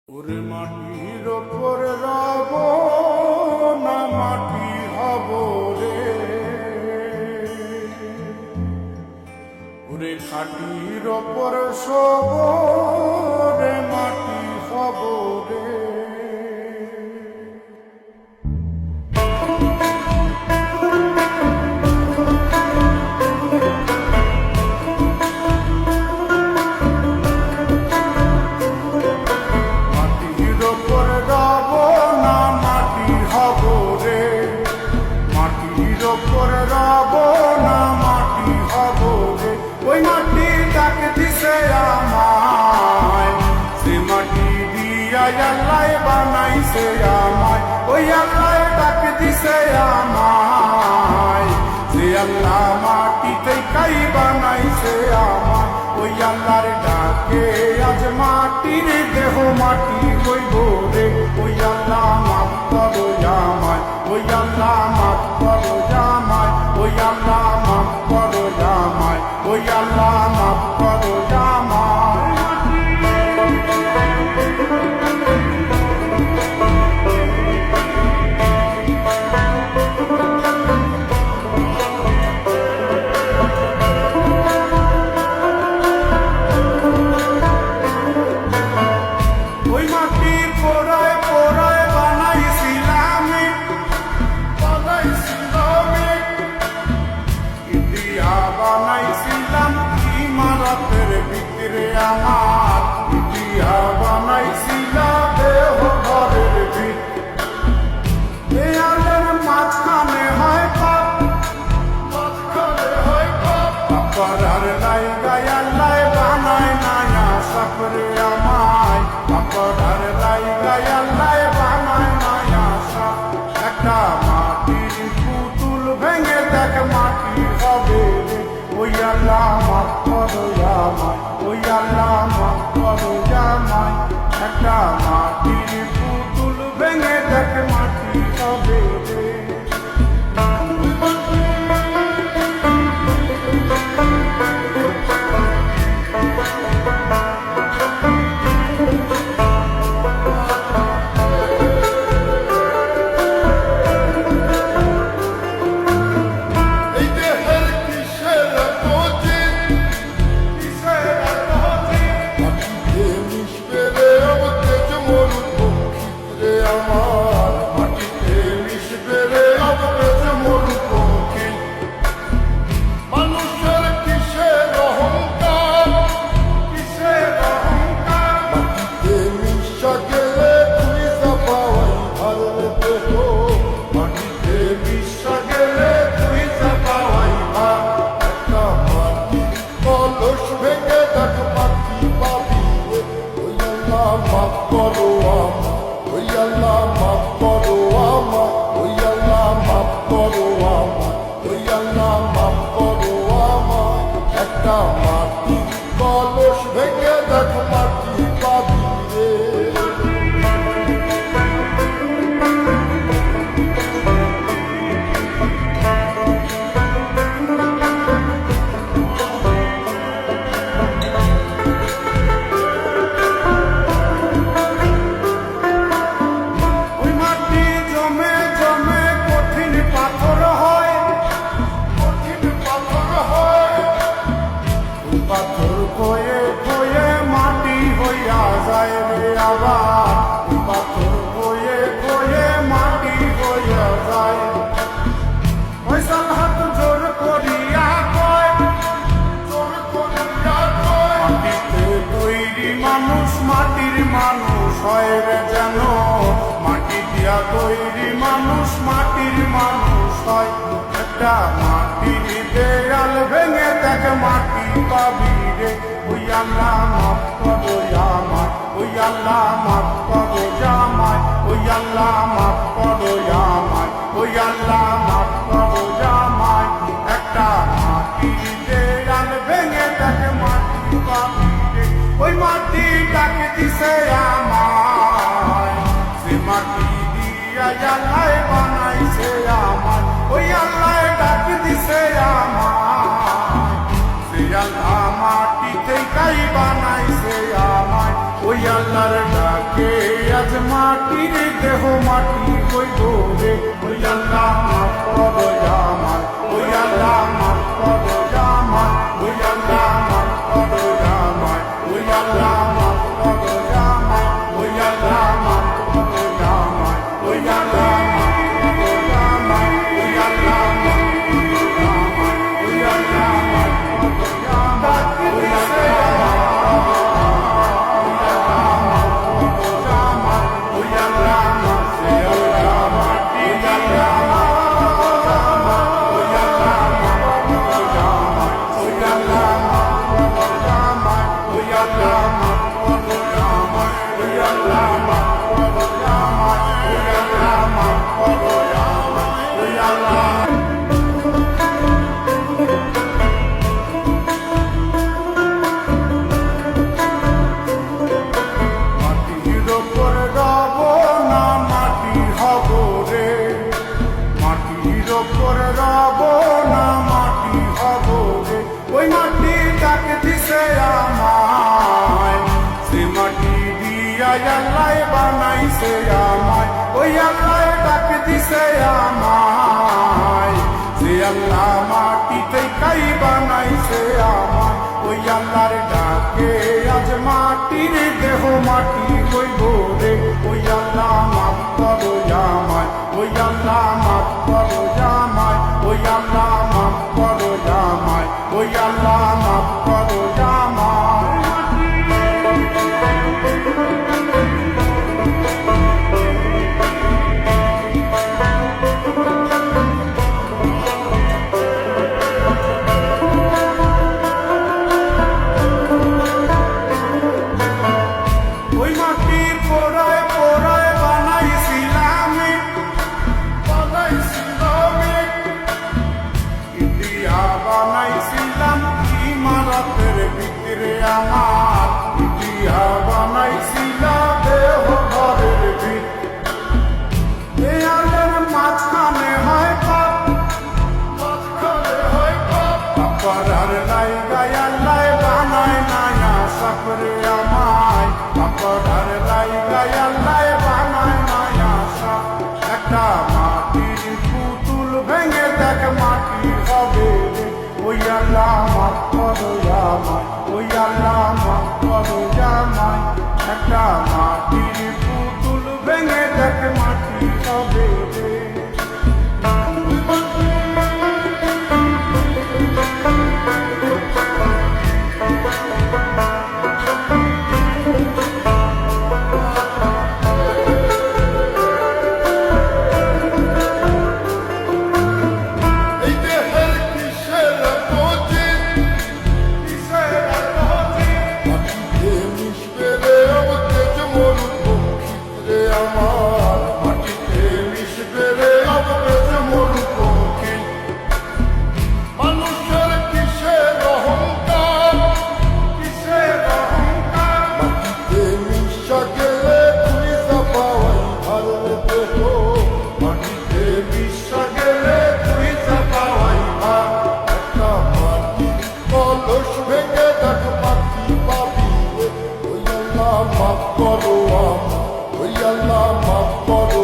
ওরে মাটির ওপর রব না মাটি হব রে, ওরে খাটির ওপর সব রে মাটি হব রে। ওই মাটি ডাকে দিছে আমায়, সে মাটি দিয়া আল্লাহ বানাইছে আমায়। ওই আল্লাহ ডাকে দিছে আমায়, যে আল্লাহ মাটিতে কাই বানাইছে আমায়। ওই আল্লাহর ডাকে আজ মাটির দেহ মাটি হইব রে। ওই আল্লাহ মাফ করো আমায়, ওই আল্লাহ মাফ করো আমায়, ওই আল্লাহ মাফ করো আমায়, ওই আল্লাহ মাফ করো আমায়। ওই মাটির পোড়ায় পোড়ায় বানাইছিলাম ইন্ডিয়া, বানাইছিলাম ইমারতের ভিতরে আমার, ইন্ডিয়া বানাইছিলাম দেহ ঘরের ভিতরে। আলের মাঝখানে হয় পাপ, মাঝখানে হয় পাপ, পাপার লাইগায় আল্লাহ বানায় নায়া সাপরে আমায়, পাপার লাইগায় আল্লাহ বানায় নায়া সাপ। একটা মাটির পুতুল ভেঙে দেখ মাটি হবে রে। ওই আল্লাহ মাফ করো আমায়, ওই আল্লাহ মাফ করো আমায়। একটা মাটির পুতুল ভেঙে দেখ মাটি হবে রে। মাফ করো আমায়, ওই আল্লাহ মাফ করো আমায়, ওই আল্লাহ মাফ করো আমায়, ওই আল্লাহ মাফ করো আমায়। একটা মাটি কলস ভেঙে দেখ মাটি পাবি রে। পাথর কয়ে কয়ে মাটি হইয়া যায় রে আবার, পাথর কয়ে কয়ে মাটি হইয়া যায়। ফয়সাল হাত জোর করিয়া কয়, জোর করিয়া কয়, মাটিতে তৈরি মানুষ মাটির মানুষ হয় রে যেন। মাটি দিয়া তৈরি মানুষ মাটির মানুষ হয়। একটা মাটির দেয়াল ভেঙে দেখ মাটি পাবি রে। ওই আল্লাহ মাফ করো আমায়, ওই আল্লাহ মাফ করো আমায়, ওই আল্লাহ মাফ করো আমায়, ওই আল্লাহ মাফ করো আমায়। একটা মাটির দেয়াল ভেঙে দেখ মাটি পাবি রে। ওই মাটি ডাকে দিছে আমায়, সে মাটি দিয়া আল্লাহ বানাইছে আমায়। ওই আল্লাহ ডাকে দিছে আমায়, সে আল্লাহ মাটিতে কাই বানাইছে আমায়। ওই আল্লাহর ডাকে দেহ মাটি হইব রে। ওই আল্লাহ মাফ করো আমায়, ওই আল্লাহ মাফ করো আমায়, ওই আল্লাহ মাফ করো আমায়, ওই আল্লাহ মাফ করো আমায়, ওই আল্লাহ মাফ করো আমায়, ওই আল্লাহ মাফ করো আমায়, ওই আল্লাহ মাফ করো আমায়, ওই আল্লাহ মাফ করো আমায়, ওই আল্লাহ বানাইছে আমায়, ওই আল্লাহ ডাক দিছে আমায়, যে আল্লাহ মাটিতে কাই বানাইছে আমায়, ওই আল্লাহর ডাকে আজ মাটির দেহ মাটি হইব রে। ওই আল্লাহ মাফ করো আমায়, ওই আল্লাহ মাফ করো আমায়, ওই আল্লাহ মাফ করো আমায়, ওই আল্লাহ মাফ করো আমায়। আমার ইতিহা বানাইছিল দেহ ঘরের ভিত, দেয়ালের মাঝখানে হয় পাপ, মাঝখানে হয় পাপ, পাপার লাইগায় আল্লাহ বানায় নায়া সাপরে আমায়, পাপার লাইগায় আল্লাহ বানায় নায়া সাপ। একটা মাটির পুতুল ভেঙে দেখ মাটি হবে রে। ওই আল্লাহ মাফ করো আমায়, ওই আল্লাহ মাফ করো আমায়, একটা মাটির পুতুল ভেঙে দেখ মাটি হবে রে। মাফ করো আমায়, ওই আল্লাহ মাফ করো